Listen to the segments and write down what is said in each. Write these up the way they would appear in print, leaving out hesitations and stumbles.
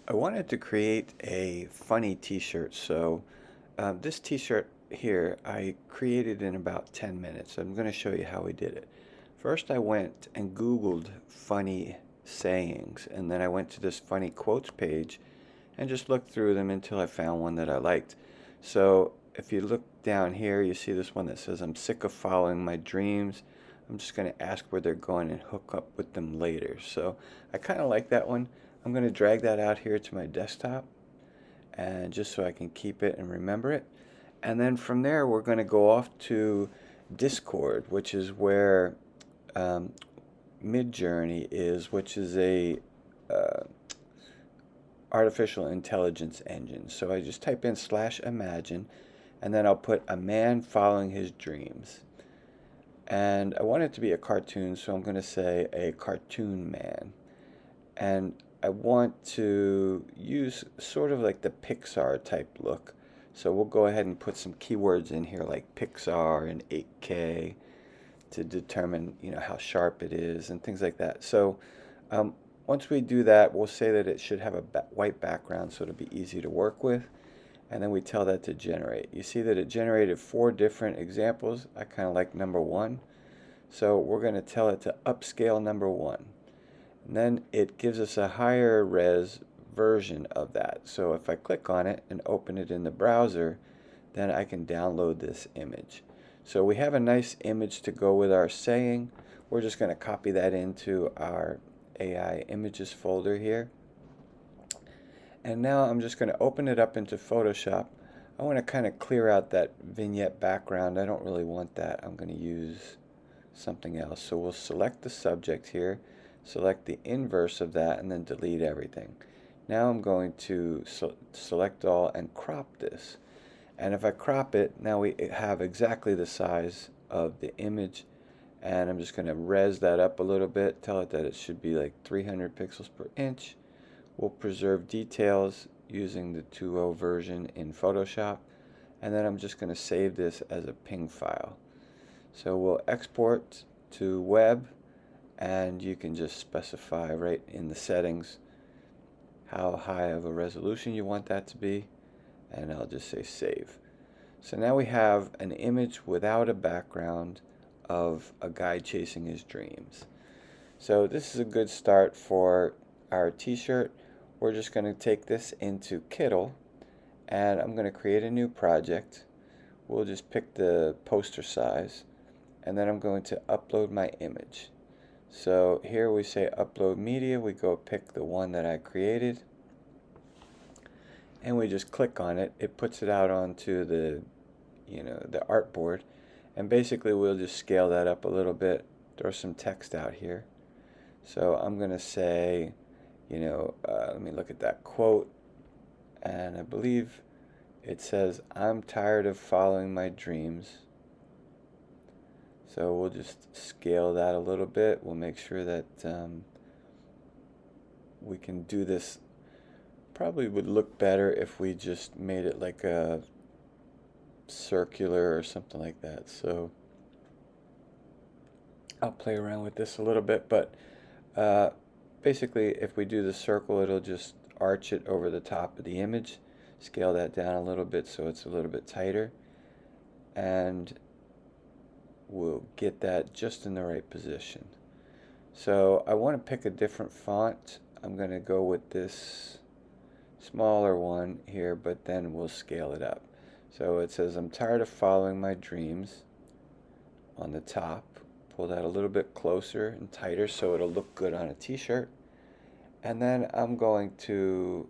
I wanted to create a funny t-shirt, so this t-shirt here I created in about 10 minutes. I'm going to show you how we did it. First I went and Googled funny sayings, and then I went to this funny quotes page and just looked through them until I found one that I liked. So if you look down here, you see this one that says, "I'm sick of following my dreams. I'm just going to ask where they're going and hook up with them later." So I kind of like that one. I'm going to drag that out here to my desktop, and just so I can keep it and remember it. And then from there, we're going to go off to Discord, which is where um, Midjourney is, which is a uh, artificial intelligence engine. So I just type in /imagine, and then I'll put a man following his dreams. And I want it to be a cartoon, so I'm going to say a cartoon man. And I want to use sort of like the Pixar type look. So we'll go ahead and put some keywords in here like Pixar and 8K to determine, how sharp it is and things like that. So um, once we do that, we'll say that it should have a white background so it'll be easy to work with. And then we tell that to generate. You see that it generated 4 different examples. I kind of like number 1. So we're going to tell it to upscale number 1. And then it gives us a higher res version of that. So if I click on it and open it in the browser, then I can download this image. So we have a nice image to go with our saying. We're just going to copy that into our AI images folder here. And now I'm just going to open it up into Photoshop. I want to kind of clear out that vignette background. I don't really want that. I'm going to use something else. So we'll select the subject here, select the inverse of that, and then delete everything. Now I'm going to select all and crop this. And if I crop it, now we have exactly the size of the image. And I'm just going to res that up a little bit, tell it that it should be like 300 pixels per inch. We'll preserve details using the 2.0 version in Photoshop. And then I'm just going to save this as a PNG file. So we'll export to web, and you can just specify right in the settings how high of a resolution you want that to be, and I'll just say save. So now we have an image without a background of a guy chasing his dreams. So this is a good start for our t-shirt. We're just going to take this into Kittl, and I'm going to create a new project. We'll just pick the poster size, and then I'm going to upload my image. So here we say upload media. We go pick the one that I created, and we just click on it. It puts it out onto the artboard, and basically we'll just scale that up a little bit, throw some text out here. So I'm going to say, let me look at that quote, and I believe it says, "I'm tired of following my dreams." So we'll just scale that a little bit. We'll make sure that we can do this. Probably would look better if we just made it like a circular or something like that. So I'll play around with this a little bit, but basically if we do the circle, it'll just arch it over the top of the image. Scale that down a little bit so it's a little bit tighter, and we'll get that just in the right position. So I want to pick a different font. I'm going to go with this smaller one here, but then we'll scale it up. So it says, "I'm tired of following my dreams" on the top. Pull that a little bit closer and tighter so it'll look good on a t-shirt. And then I'm going to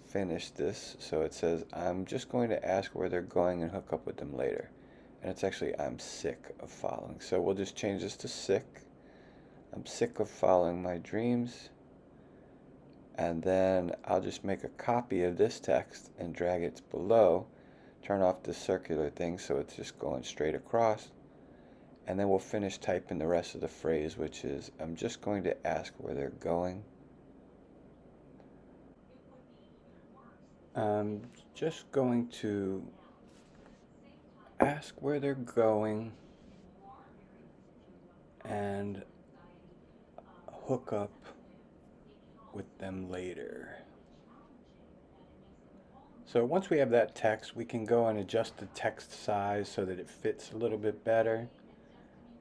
finish this. So it says, "I'm just going to ask where they're going and hook up with them later." And it's actually, "I'm sick of following." So we'll just change this to sick. "I'm sick of following my dreams." And then I'll just make a copy of this text and drag it below. Turn off the circular thing so it's just going straight across. And then we'll finish typing the rest of the phrase, which is, "I'm just going to ask where they're going." I'm just going to ask where they're going and hook up with them later. So once we have that text, we can go and adjust the text size so that it fits a little bit better.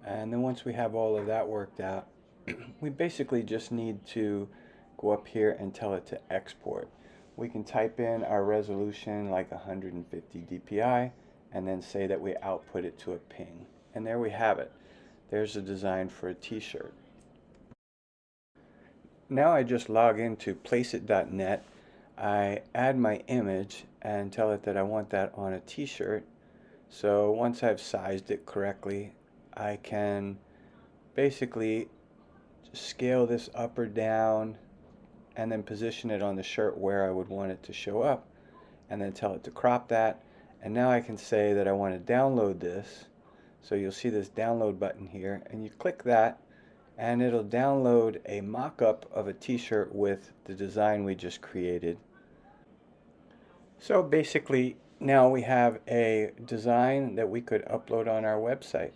And then once we have all of that worked out, we basically just need to go up here and tell it to export. We can type in our resolution like 150 dpi and then say that we output it to a ping. And there we have it. There's a design for a t-shirt. Now I just log into placeit.net. I add my image and tell it that I want that on a t-shirt. So once I've sized it correctly, I can basically just scale this up or down and then position it on the shirt where I would want it to show up, and then tell it to crop that. And now I can say that I want to download this. So you'll see this download button here, and you click that and it'll download a mock-up of a t-shirt with the design we just created. So basically now we have a design that we could upload on our website.